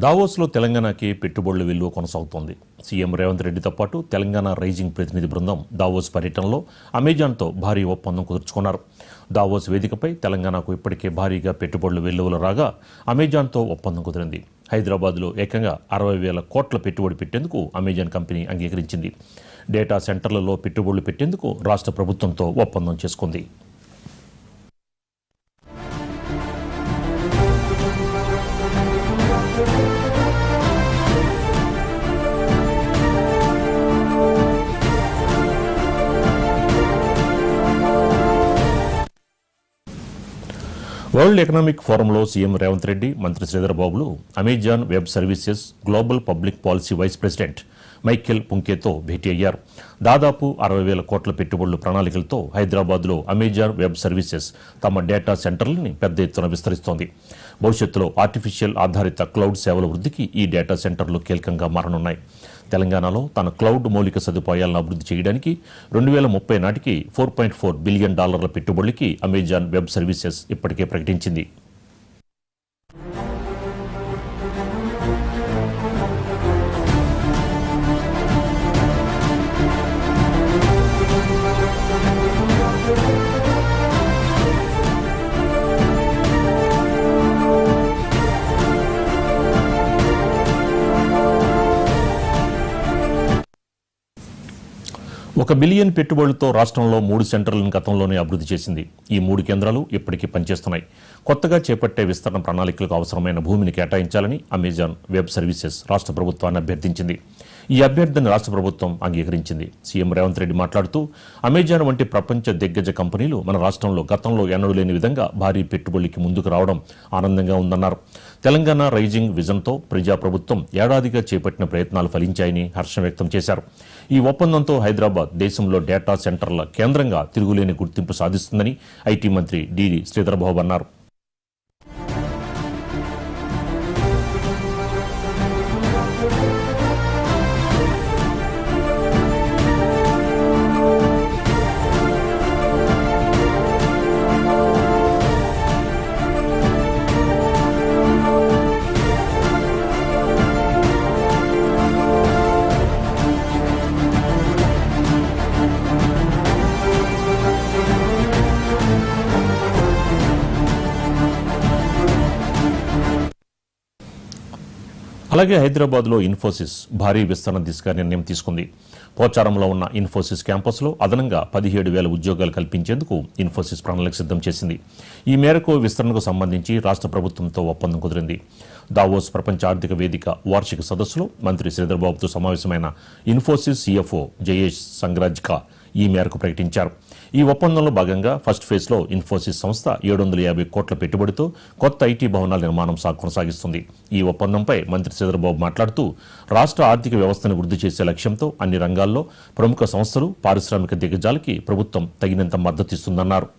దావోస్లో తెలంగాణకి పెట్టుబడుల విలువ కొనసాగుతోంది. సీఎం రేవంత్ రెడ్డితో పాటు తెలంగాణ రైజింగ్ ప్రతినిధి బృందం దావోస్ పర్యటనలో అమెజాన్తో భారీ ఒప్పందం కుదుర్చుకున్నారు. దావోస్ వేదికపై తెలంగాణకు ఇప్పటికే భారీగా పెట్టుబడుల వెల్లువలు రాగా అమెజాన్తో ఒప్పందం కుదిరింది. హైదరాబాద్లో ఏకంగా 60,000 కోట్ల పెట్టుబడి పెట్టేందుకు అమెజాన్ కంపెనీ అంగీకరించింది. డేటా సెంటర్లలో పెట్టుబడులు పెట్టేందుకు రాష్ట్ర ప్రభుత్వంతో ఒప్పందం చేసుకుంది. వరల్డ్ ఎకనామిక్ ఫోరంలో సీఎం రేవంత్ రెడ్డి, మంత్రి శ్రీధర్ బాబులు Amazon web services global public policy vice president Michael పుంకేతో భేటీ అయ్యారు. దాదాపు 60,000 కోట్ల పెట్టుబడుల ప్రణాళికలతో హైదరాబాద్లో అమెజాన్ వెబ్ సర్వీసెస్ తమ డేటా సెంటర్లని పెద్ద ఎత్తున విస్తరిస్తోంది. భవిష్యత్తులో ఆర్టిఫిషియల్ ఆధారిత క్లౌడ్ సేవల వృద్ధికి ఈ డేటా సెంటర్లు కీలకంగా మారనున్నాయి. తెలంగాణలో తన క్లౌడ్ మౌలిక సదుపాయాలను అభివృద్ధి చేయడానికి 2030 నాటికి $4.4 బిలియన్ పెట్టుబడులకి అమెజాన్ వెబ్ సర్వీసెస్ ఇప్పటికే ప్రకటించింది. $1 బిలియన్ పెట్టుబడులతో రాష్ట్రంలో 3 సెంటర్లను గతంలోనే అభివృద్ధి చేసింది. ఈ 3 కేంద్రాలు ఇప్పటికీ పనిచేస్తున్నాయి. కొత్తగా చేపట్టే విస్తరణ ప్రణాళికలకు అవసరమైన భూమిని కేటాయించాలని అమెజాన్ వెబ్ సర్వీసెస్ రాష్ట్ర ప్రభుత్వాన్ని అభ్యర్థించింది. ఈ అభ్యర్థన రాష్ట్ర ప్రభుత్వం అంగీకరించింది. సీఎం రేవంత్ రెడ్డి మాట్లాడుతూ అమెజాన్ వంటి ప్రపంచ దిగ్గజ కంపెనీలు మన రాష్ట్రంలో గతంలో ఎన్నడూ లేని విధంగా భారీ పెట్టుబడులకి ముందుకు రావడం ఆనందంగా ఉందన్నారు. తెలంగాణ రైజింగ్ విజన్తో ప్రజాప్రభుత్వం ఏడాదిగా చేపట్టిన ప్రయత్నాలు ఫలించాయని హర్షం వ్యక్తం చేశారు. ఈ ఒప్పందంతో హైదరాబాద్ దేశంలో డేటా సెంటర్ల కేంద్రంగా తిరుగులేని గుర్తింపు సాధిస్తుందని ఐటీ మంత్రి డిడి శ్రీధర్ బాబు అన్నారు. అలాగే హైదరాబాద్లో ఇన్ఫోసిస్ భారీ విస్తరణ దిశగా నిర్ణయం తీసుకుంది. పోచారంలో ఉన్న ఇన్ఫోసిస్ క్యాంపస్లో అదనంగా 17,000 ఉద్యోగాలు కల్పించేందుకు ఇన్ఫోసిస్ ప్రణాళిక సిద్ధం చేసింది. ఈ మేరకు విస్తరణకు సంబంధించి రాష్ట్ర ప్రభుత్వంతో ఒప్పందం కుదిరింది. దావోస్ ప్రపంచ ఆర్థిక వేదిక వార్షిక సదస్సులో మంత్రి శ్రీధర్ బాబుతో సమావేశమైన ఇన్ఫోసిస్ సీఎఫ్ఓ జయేష్ సంగ్రాజ్కా ఈ మేరకు ప్రకటించారు. ఈ ఒప్పందంలో భాగంగా ఫస్ట్ ఫేజ్లో ఇన్ఫోసిస్ సంస్థ 750 కోట్ల పెట్టుబడితో కొత్త ఐటీ భవనాల నిర్మాణం కొనసాగిస్తుంది. ఈ ఒప్పందంపై మంత్రి శ్రీధర్ బాబు మాట్లాడుతూ రాష్ట్ర ఆర్థిక వ్యవస్థను వృద్ధి చేసే లక్ష్యంతో అన్ని రంగాల్లో ప్రముఖ సంస్థలు, పారిశ్రామిక దిగ్గజాలకి ప్రభుత్వం తగినంత మద్దతిస్తుందన్నారు.